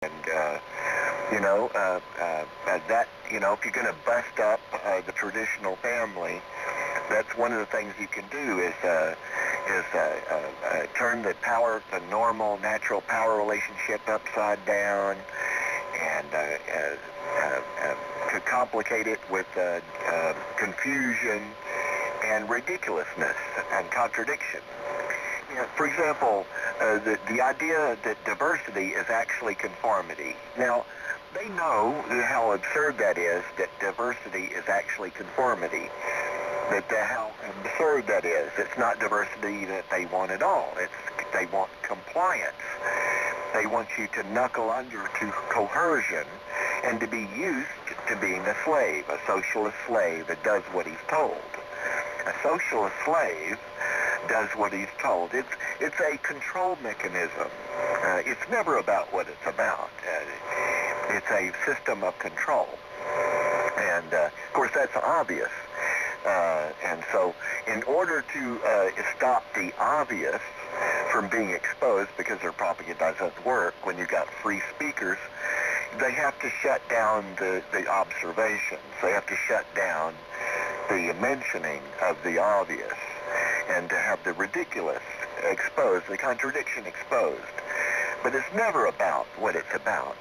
And, that, if you're going to bust up the traditional family, that's one of the things you can do is turn the normal, natural power relationship upside down, and to complicate it with confusion and ridiculousness and contradiction. For example, the idea that diversity is actually conformity. Now, they know how absurd that is, that diversity is actually conformity. How absurd that is. It's not diversity that they want at all. They want compliance. They want you to knuckle under to coercion and to be used to being a slave, a socialist slave that does what he's told. A socialist slave does what he's told. It's a control mechanism. It's never about what it's about. It's a system of control. And, of course, that's obvious. And so in order to stop the obvious from being exposed, because their propaganda doesn't work when you've got free speakers, they have to shut down the observations. They have to shut down the mentioning of the obvious, and to have the ridiculous exposed, the contradiction exposed. But it's never about what it's about.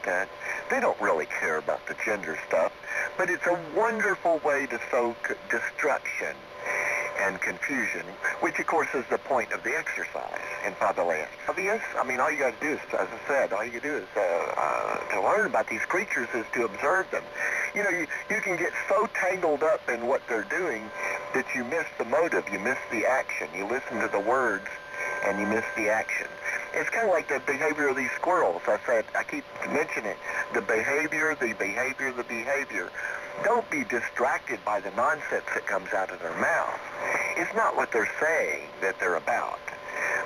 They don't really care about the gender stuff, but it's a wonderful way to sow destruction and confusion, which of course is the point of the exercise in Follies. Obvious? I mean, all you got to do is, as I said, all you can do is to learn about these creatures is to observe them. You can get so tangled up in what they're doing that you miss the motive, you miss the action. You listen to the words and you miss the action. It's kind of like the behavior of these squirrels. I keep mentioning it. The behavior. Don't be distracted by the nonsense that comes out of their mouth. It's not what they're saying that they're about.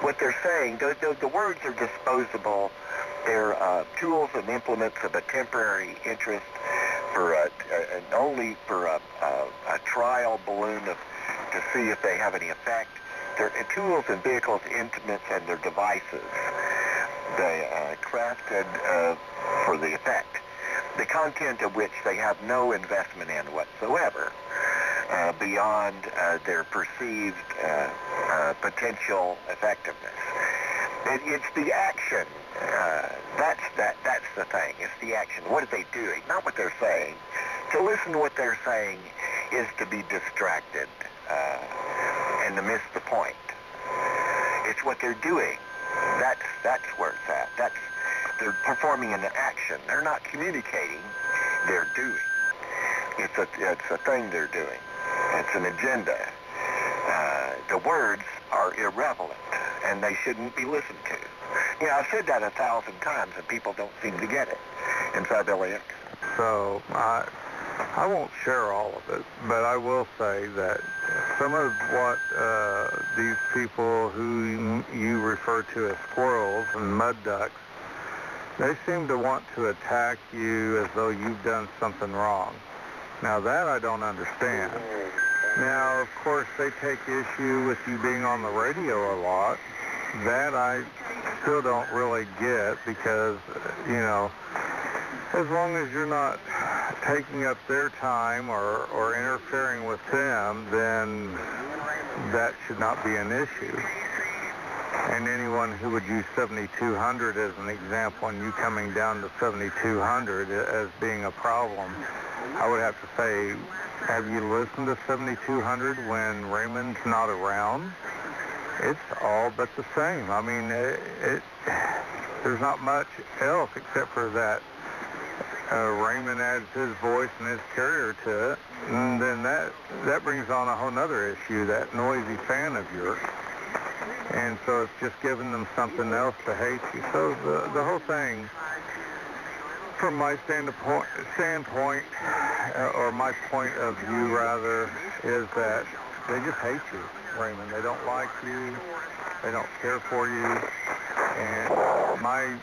What they're saying, the words are disposable. They're tools and implements of a temporary interest only for a trial balloon to see if they have any effect. They're tools and vehicles, instruments, and their devices. They crafted for the effect, the content of which they have no investment in whatsoever, beyond their perceived potential effectiveness. It's the action. That's the thing. It's the action. What are they doing? Not what they're saying. To listen to what they're saying is to be distracted and to miss the point. It's what they're doing. That's where it's at. They're performing an action. They're not communicating. They're doing. It's a thing they're doing. It's an agenda. The words are irrelevant, and they shouldn't be listened to. I've said that 1,000 times, and people don't seem to get it. And so, Billy. So, I won't share all of it, but I will say that some of what these people who you refer to as squirrels and mud ducks, they seem to want to attack you as though you've done something wrong. Now that I don't understand. Now, of course, they take issue with you being on the radio a lot. That I still don't really get because, as long as you're not taking up their time or interfering with them, then that should not be an issue. And anyone who would use 7200 as an example and you coming down to 7200 as being a problem, I would have to say, have you listened to 7200 when Raymond's not around? It's all but the same. I mean, there's not much else except for that Raymond adds his voice and his carrier to it, and then that brings on a whole other issue, that noisy fan of yours. And so it's just giving them something else to hate you. So the whole thing, from my standpoint, or my point of view rather, is that they just hate you, Raymond. They don't like you. They don't care for you. And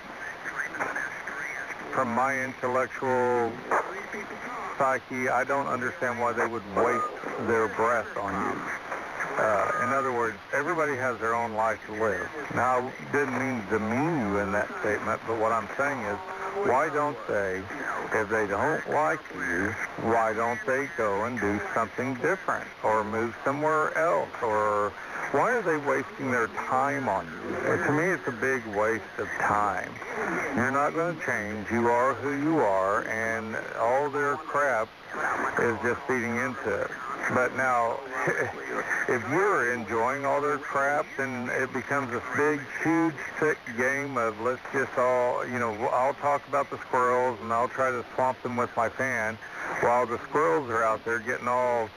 from my intellectual psyche, I don't understand why they would waste their breath on you. In other words, everybody has their own life to live. Now, I didn't mean to demean you in that statement, but what I'm saying is, why don't they, if they don't like you, why don't they go and do something different or move somewhere else? Or why are they wasting their time on you? To me, it's a big waste of time. You're not going to change. You are who you are, and all their crap is just feeding into it. But now, if you're enjoying all their crap, then it becomes this big, huge, thick game of let's just all, I'll talk about the squirrels and I'll try to swamp them with my fan, while the squirrels are out there getting all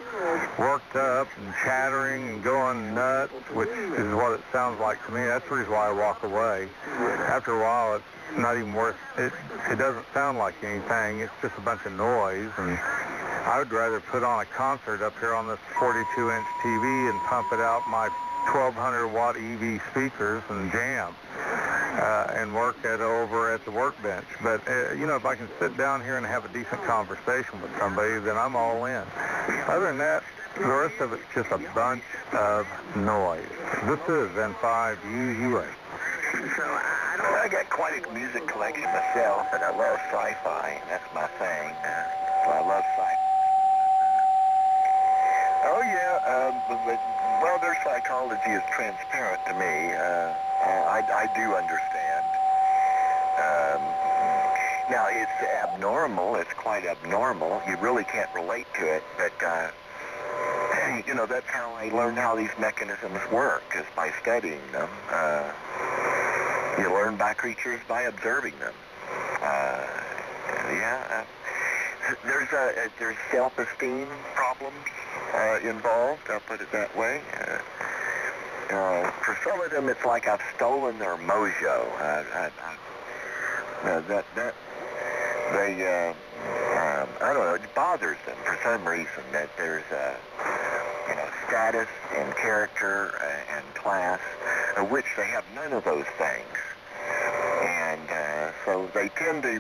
worked up and chattering and going nuts, which is what it sounds like to me. That's the reason why I walk away. After a while, it's not even worth it. It doesn't sound like anything. It's just a bunch of noise, and I would rather put on a concert up here on this 42-inch TV and pump it out my 1,200-watt EV speakers and jam and work it over at the workbench. But, if I can sit down here and have a decent conversation with somebody, then I'm all in. Other than that, the rest of it's just a bunch of noise. This is N5UUA. So I got quite a music collection myself, and I love sci-fi. That's my thing. I love sci-fi. Oh, yeah. Well, their psychology is transparent to me. I do understand. Now, it's abnormal. It's quite abnormal. You really can't relate to it, but, that's how I learned how these mechanisms work, is by studying them. You learn by creatures by observing them. There's self-esteem problems involved. I'll put it that way. For some of them, it's like I've stolen their mojo. I don't know. It bothers them for some reason that there's status and character and class, of which they have none of those things. And so they tend to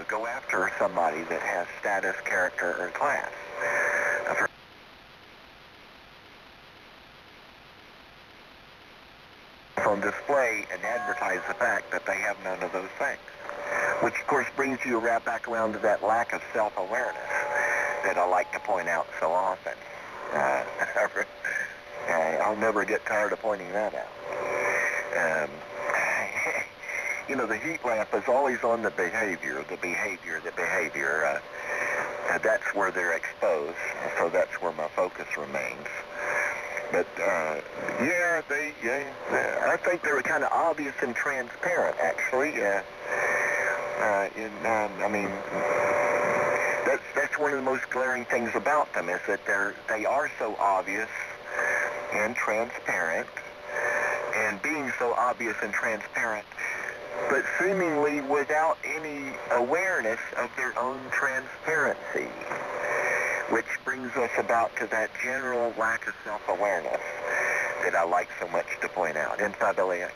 go after somebody that has status, character, or class. On display and advertise the fact that they have none of those things. Which, of course, brings you right back around to that lack of self-awareness that I like to point out so often. I'll never get tired of pointing that out. The heat lamp is always on the behavior. That's where they're exposed, so that's where my focus remains. But, I think they're kind of obvious and transparent, actually. That's one of the most glaring things about them, is that they are so obvious and transparent, and being so obvious and transparent, but seemingly without any awareness of their own transparency, which brings us about to that general lack of self-awareness that I like so much to point out. N5LAX.